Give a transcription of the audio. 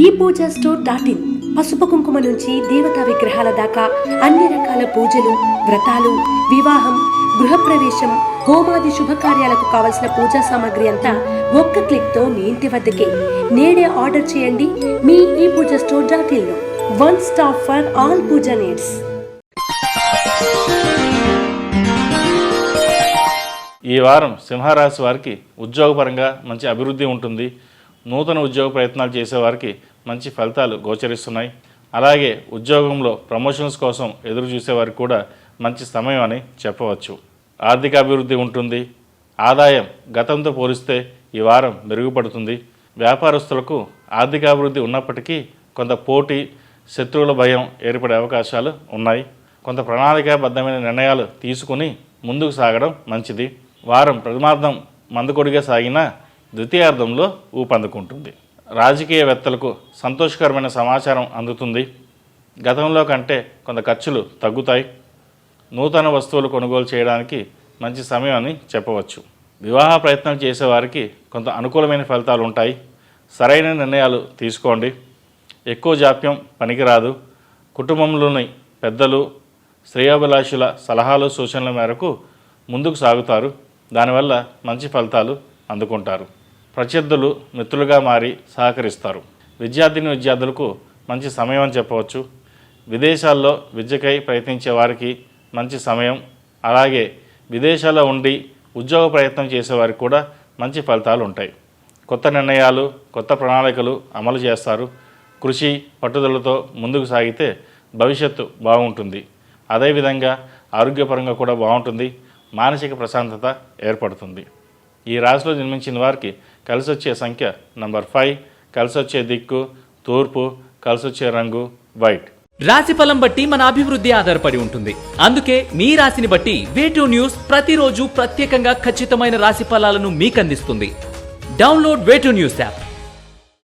ePoojaStore.in పసుపు కుంకుమ నుంచి దేవతా విగ్రహాల దాకా అన్ని రకాల పూజలు, వ్రతాలు, వివాహం, గృహప్రవేశం, హోమాది శుభకార్యాలకు కావలసిన పూజా సామాగ్రి అంతా ఒక్క క్లిక్తో మీ ఇంటి వద్దకే. నేడే ఆర్డర్ చేయండి మీ ePoojaStore.in లో. One stop for all pooja needs. ఈ వారం సింహరాశి వారికి ఉద్యోగపరంగా మంచి అభివృద్ధి ఉంటుంది. నూతన ఉద్యోగ ప్రయత్నాలు చేసేవారికి మంచి ఫలితాలు గోచరిస్తున్నాయి. అలాగే ఉద్యోగంలో ప్రమోషన్స్ కోసం ఎదురు చూసేవారికి కూడా మంచి సమయం అని చెప్పవచ్చు. ఆర్థిక అభివృద్ధి ఉంటుంది. ఆదాయం గతంతో పోలిస్తే ఈ వారం మెరుగుపడుతుంది. వ్యాపారస్తులకు ఆర్థిక అభివృద్ధి ఉన్నప్పటికీ కొంత పోటీ, శత్రువుల భయం ఏర్పడే అవకాశాలు ఉన్నాయి. కొంత ప్రణాళికాబద్ధమైన నిర్ణయాలు తీసుకుని ముందుకు సాగడం మంచిది. వారం ప్రథమార్థం మందకొడిగా సాగినా ద్వితీయార్థంలో ఊపందుకుంటుంది. రాజకీయవేత్తలకు సంతోషకరమైన సమాచారం అందుతుంది. గతంలో కంటే కొంత ఖర్చులు తగ్గుతాయి. నూతన వస్తువులు కొనుగోలు చేయడానికి మంచి సమయం అని చెప్పవచ్చు. వివాహ ప్రయత్నం చేసేవారికి కొంత అనుకూలమైన ఫలితాలు ఉంటాయి. సరైన నిర్ణయాలు తీసుకోండి. ఎక్కువ జాప్యం పనికిరాదు. కుటుంబంలోని పెద్దలు, శ్రేయోభిలాషుల సలహాలు, సూచనల మేరకు ముందుకు సాగుతారు. దానివల్ల మంచి ఫలితాలు అందుకుంటారు. ప్రత్యర్థులు మిత్రులుగా మారి సహకరిస్తారు. విద్యార్థులకు మంచి సమయం అని చెప్పవచ్చు. విదేశాల్లో విద్యకై ప్రయత్నించే వారికి మంచి సమయం. అలాగే విదేశాల్లో ఉండి ఉద్యోగ ప్రయత్నం చేసేవారికి కూడా మంచి ఫలితాలు ఉంటాయి. కొత్త నిర్ణయాలు, కొత్త ప్రణాళికలు అమలు చేస్తారు. కృషి, పట్టుదలతో ముందుకు సాగితే భవిష్యత్తు బాగుంటుంది. అదేవిధంగా ఆరోగ్యపరంగా కూడా బాగుంటుంది. మానసిక ప్రశాంతత ఏర్పడుతుంది. ఈ రాశిలో జన్మించిన వారికి కలిసొచ్చే సంఖ్య నంబర్ 5, కలిసొచ్చే దిక్కు తూర్పు, కలిసొచ్చే రంగు వైట్. రాశి ఫలం బట్టి మన అభివృద్ధి ఆధారపడి ఉంటుంది. అందుకే మీ రాశిని బట్టి వే2 న్యూస్ ప్రతిరోజు ప్రత్యేకంగా ఖచ్చితమైన రాశి ఫలాలను మీకు అందిస్తుంది. Download Way2 News app.